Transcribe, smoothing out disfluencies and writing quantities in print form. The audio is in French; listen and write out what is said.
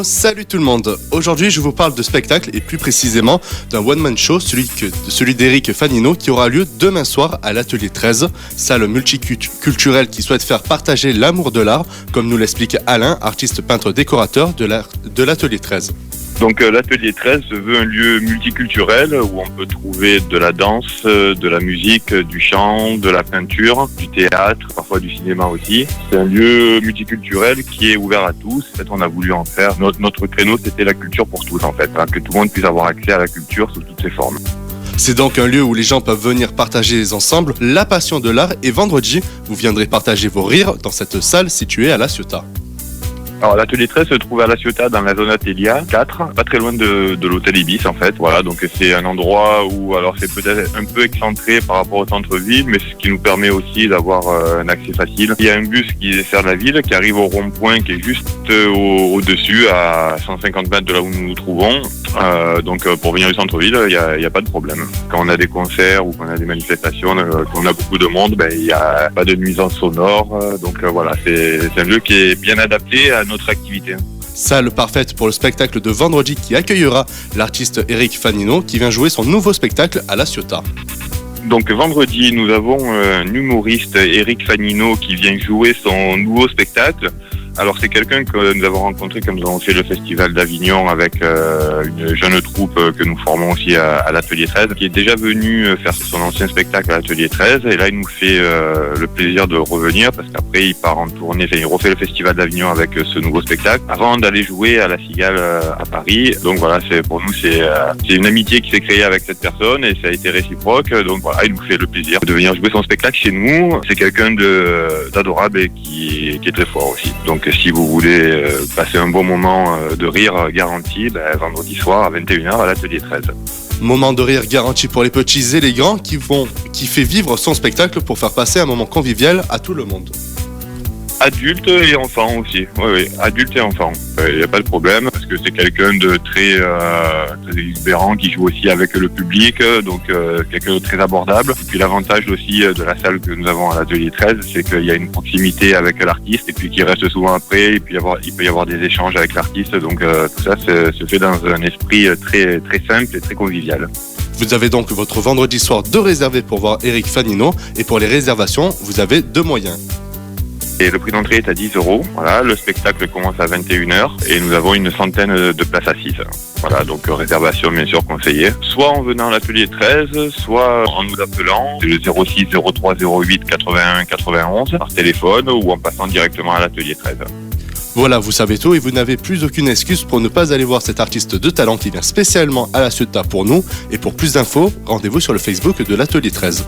Salut tout le monde, aujourd'hui je vous parle de spectacle et plus précisément d'un one-man show, celui d'Éric Fanino qui aura lieu demain soir à l'Atelier 13, salle multiculturelle qui souhaite faire partager l'amour de l'art, comme nous l'explique Alain, artiste peintre décorateur de l'Atelier 13. Donc l'Atelier 13 se veut un lieu multiculturel où on peut trouver de la danse, de la musique, du chant, de la peinture, du théâtre, parfois du cinéma aussi. C'est un lieu multiculturel qui est ouvert à tous. En fait, on a voulu en faire. Notre créneau, c'était la culture pour tous en fait, que tout le monde puisse avoir accès à la culture sous toutes ses formes. C'est donc un lieu où les gens peuvent venir partager ensemble la passion de l'art et vendredi, vous viendrez partager vos rires dans cette salle située à La Ciotat. Alors l'Atelier 13 se trouve à La Ciotat dans la zone Athélia 4, pas très loin de l'hôtel Ibis en fait. Voilà, donc c'est un endroit où alors c'est peut-être un peu excentré par rapport au centre-ville, mais ce qui nous permet aussi d'avoir un accès facile. Il y a un bus qui dessert la ville, qui arrive au rond-point qui est juste au-dessus, à 150 mètres de là où nous nous trouvons. Donc pour venir du centre-ville, il y a pas de problème. Quand on a des concerts ou qu'on a des manifestations, qu'on a beaucoup de monde, il y a pas de nuisance sonore. Donc voilà, c'est un lieu qui est bien adapté à notre activité. Salle parfaite pour le spectacle de vendredi qui accueillera l'artiste Éric Fanino qui vient jouer son nouveau spectacle à La Ciotat. Donc vendredi, nous avons un humoriste, Éric Fanino, qui vient jouer son nouveau spectacle. Alors c'est quelqu'un que nous avons rencontré quand nous avons fait le festival d'Avignon avec une jeune troupe que nous formons aussi à l'Atelier 13, qui est déjà venu faire son ancien spectacle à l'Atelier 13, et là il nous fait le plaisir de revenir parce qu'après il part en tournée, il refait le festival d'Avignon avec ce nouveau spectacle avant d'aller jouer à la Cigale à Paris. Donc voilà, pour nous c'est une amitié qui s'est créée avec cette personne et ça a été réciproque. Donc voilà, il nous fait le plaisir de venir jouer son spectacle chez nous. C'est quelqu'un d'adorable et qui est très fort aussi. Donc si vous voulez passer un bon moment de rire garanti, vendredi soir à 21h à l'Atelier 13. Moment de rire garanti pour les petits et les grands qui fait vivre son spectacle pour faire passer un moment convivial à tout le monde. Adultes et enfants aussi, oui, adultes et enfants. Il n'y a pas de problème parce que c'est quelqu'un de très exubérant qui joue aussi avec le public, donc quelqu'un de très abordable. Et puis l'avantage aussi de la salle que nous avons à l'Atelier 13, c'est qu'il y a une proximité avec l'artiste et puis qu'il reste souvent après et puis il peut y avoir des échanges avec l'artiste. Donc tout ça se fait dans un esprit très, très simple et très convivial. Vous avez donc votre vendredi soir de réservé pour voir Éric Fanino et pour les réservations, vous avez 2 moyens. Et le prix d'entrée est à 10 €. Voilà, le spectacle commence à 21h et nous avons une centaine de places assises. Voilà, donc réservation bien sûr conseillée. Soit en venant à l'Atelier 13, soit en nous appelant. C'est le 06 03 08 81 91 par téléphone ou en passant directement à l'Atelier 13. Voilà, vous savez tout et vous n'avez plus aucune excuse pour ne pas aller voir cet artiste de talent qui vient spécialement à La Ciotat pour nous. Et pour plus d'infos, rendez-vous sur le Facebook de l'Atelier 13.